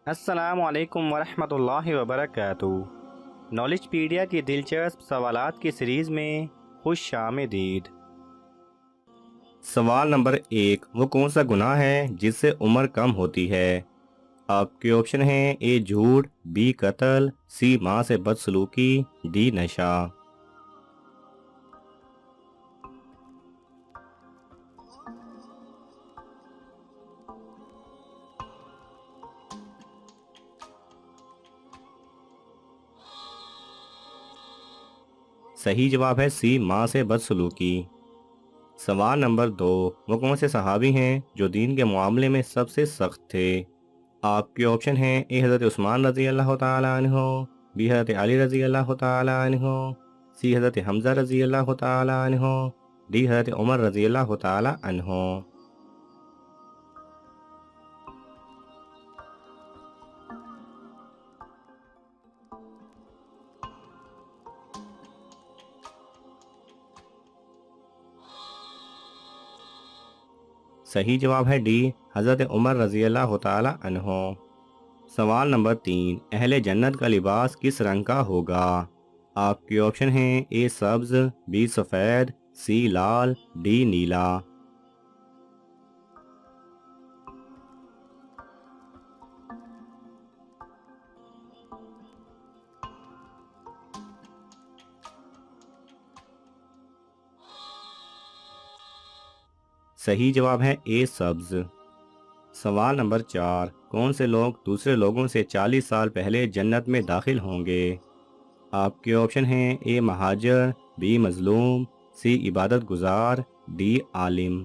अस्सलामु अलैकुम वरहमतुल्लाहि वबरकातुहू। नॉलेजपीडिया की दिलचस्प सवालात की सीरीज़ में खुश आमदीद। सवाल नंबर 1, वो कौन सा गुनाह है जिससे उम्र कम होती है? आपके ऑप्शन हैं: ए झूठ, बी कत्ल, सी माँ से बदसलूकी, डी नशा। सही जवाब है सी, माँ से बदसलूकी। सवाल नंबर 2, वो कौन से सहाबी हैं जो दीन के मामले में सबसे सख्त थे? आपके ऑप्शन हैं: ए हज़रत उस्मान रज़ी अल्लाह ताला अन्हो, बी हज़रत अली रज़ी अल्लाह ताला अन्हो, सी हज़रत हमज़ा रज़ी अल्लाह ताला अन्हो, डी हज़रत उमर रज़ी अल्लाह ताला अन्हो। सही जवाब है डी, हज़रत उमर रज़ी अल्लाह ताला अन्हो। सवाल नंबर 3, अहले जन्नत का लिबास किस रंग का होगा? आपके ऑप्शन हैं: ए सब्ज, बी सफ़ेद, सी लाल, डी नीला। सही जवाब है ए सब्ज। सवाल नंबर 4, कौन से लोग दूसरे लोगों से 40 साल पहले जन्नत में दाखिल होंगे? आपके ऑप्शन हैं: ए महाजर, बी मजलूम, सी इबादत गुजार, डी आलिम।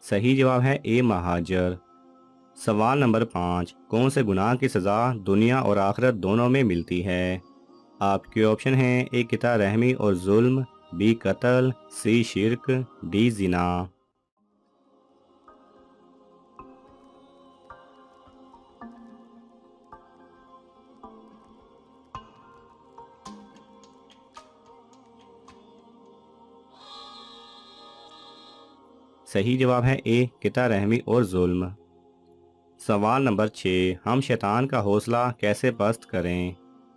सही जवाब है ए महाजर। सवाल नंबर 5, कौन से गुनाह की सज़ा दुनिया और आखिरत दोनों में मिलती है? आपके ऑप्शन हैं: ए किता रहमी और जुल्म, बी कत्ल, सी शिरक, डी जिना। सही जवाब है ए किता रहमी और जुल्म। सवाल नंबर 6, हम शैतान का हौसला कैसे पस्त करें?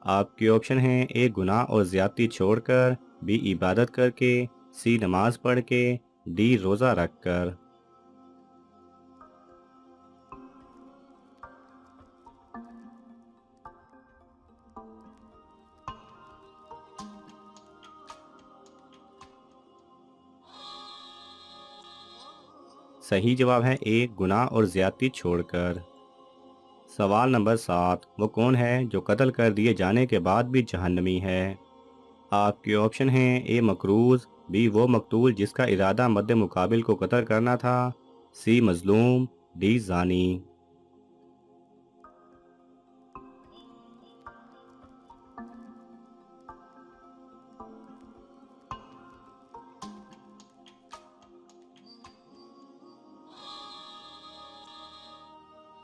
आपके ऑप्शन हैं: ए गुनाह और ज़्यादती छोड़कर, बी इबादत करके, सी नमाज पढ़ के, डी रोज़ा रख कर। सही जवाब है ए गुनाह और ज़्यादती छोड़कर। सवाल नंबर 7, वो कौन है जो कत्ल कर दिए जाने के बाद भी जहन्नमी है? आपके ऑप्शन हैं: ए मकरूज़, बी वो मकतूल जिसका इरादा मद्द मुकाबिल को कत्ल करना था, सी मजलूम, डी जानी।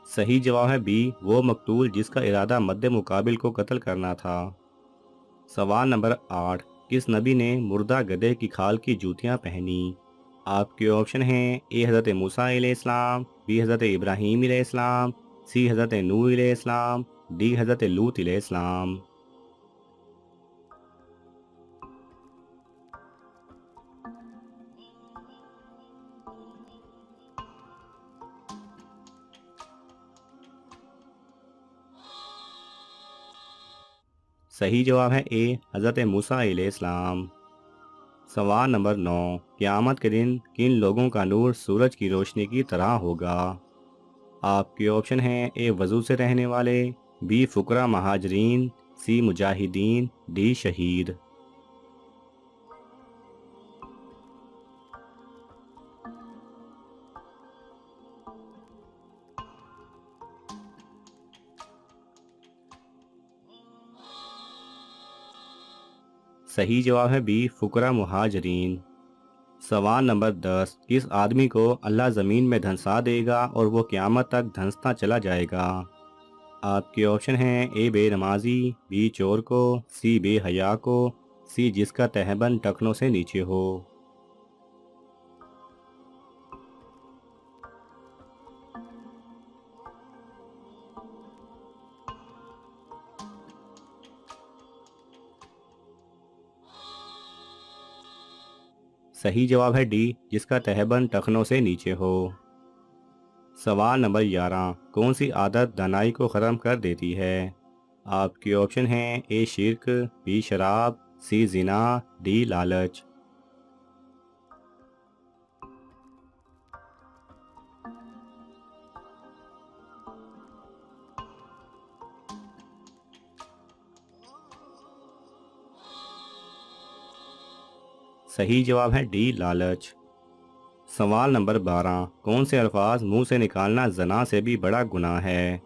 सही जवाब है बी, वो मकतूल जिसका इरादा मद्द मुकाबिल को कत्ल करना था। सवाल नंबर 8, किस नबी ने मुर्दा गधे की खाल की जूतियां पहनी? आपके ऑप्शन हैं: ए हज़रत मूसा अलैहिस्सलाम, बी हज़रत इब्राहीम अलैहिस्सलाम, सी हज़रत नूह अलैहिस्सलाम, डी हज़रत लूत अलैहिस्सलाम। सही जवाब है ए हज़रत मूसा अलैहिस्सलाम। सवाल नंबर 9, क़यामत के दिन किन लोगों का नूर सूरज की रोशनी की तरह होगा? आपके ऑप्शन हैं: ए वज़ू से रहने वाले, बी फ़ुकरा महाजरीन, सी मुजाहिदीन, डी शहीद। सही जवाब है बी फ़ुकरा मुहाजरीन। सवाल नंबर 10, किस आदमी को अल्लाह ज़मीन में धंसा देगा और वो क़यामत तक धंसता चला जाएगा? आपके ऑप्शन हैं ए बेनमाजी, बी चोर को, सी बेहया को, सी जिसका तहबंद टखनों से नीचे हो। सही जवाब है डी, जिसका तहबंद टखनों से नीचे हो। सवाल नंबर 11, कौन सी आदत दानाई को ख़त्म कर देती है? आपके ऑप्शन हैं ए शिर्क, बी शराब, सी जिना, डी लालच। सही जवाब है डी लालच। सवाल नंबर 12, कौन से अल्फाज मुंह से निकालना जना से भी बड़ा गुनाह है?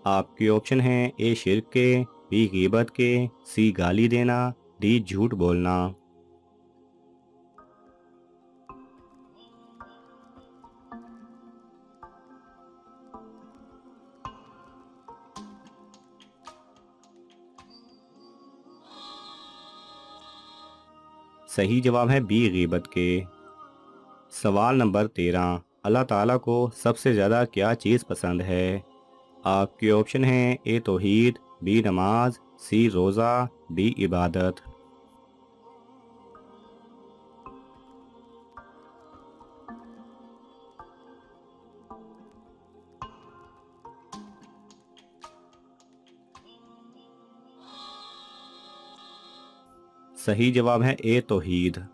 आपके ऑप्शन हैं ए शिर्क के, बी गीबत के, सी गाली देना, डी झूठ बोलना। सही जवाब है बी गीबत के। सवाल नंबर 13, अल्लाह ताला को सबसे ज़्यादा क्या चीज़ पसंद है? आपके ऑप्शन हैं ए तौहीद, बी नमाज, सी रोज़ा, डी इबादत। सही जवाब है ए तौहीद।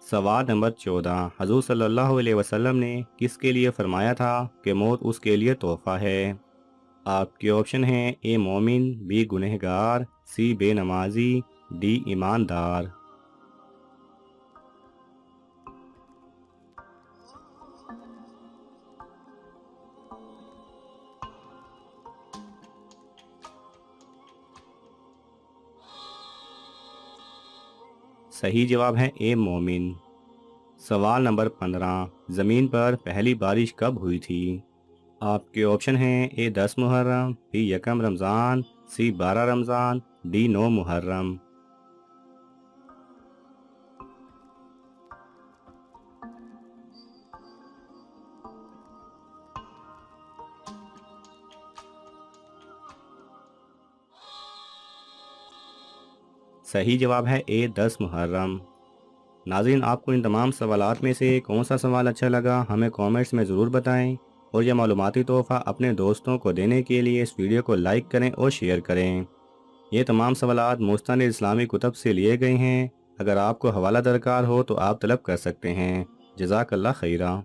सवाल नंबर 14, हजूर सल्लल्लाहु अलैहि वसल्लम ने किसके लिए फरमाया था कि मौत उसके लिए तोहफ़ा है? आपके ऑप्शन हैं ए मोमिन, बी गुनहगार, सी बेनमाजी, डी ईमानदार। सही जवाब है ए मोमिन। सवाल नंबर 15, ज़मीन पर पहली बारिश कब हुई थी? आपके ऑप्शन हैं ए 10 मुहर्रम, बी यकम रमज़ान, सी 12 रमज़ान, डी 9 मुहर्रम। सही जवाब है ए 10 मुहर्रम। नाज़रीन, आपको इन तमाम सवालात में से कौन सा सवाल अच्छा लगा हमें कमेंट्स में ज़रूर बताएं, और यह मालूमाती तोहफ़ा अपने दोस्तों को देने के लिए इस वीडियो को लाइक करें और शेयर करें। ये तमाम सवालात मुस्तानिद इस्लामी कुतब से लिए गए हैं। अगर आपको हवाला दरकार हो तो आप तलब कर सकते हैं। जज़ाकल्लाह खैरा।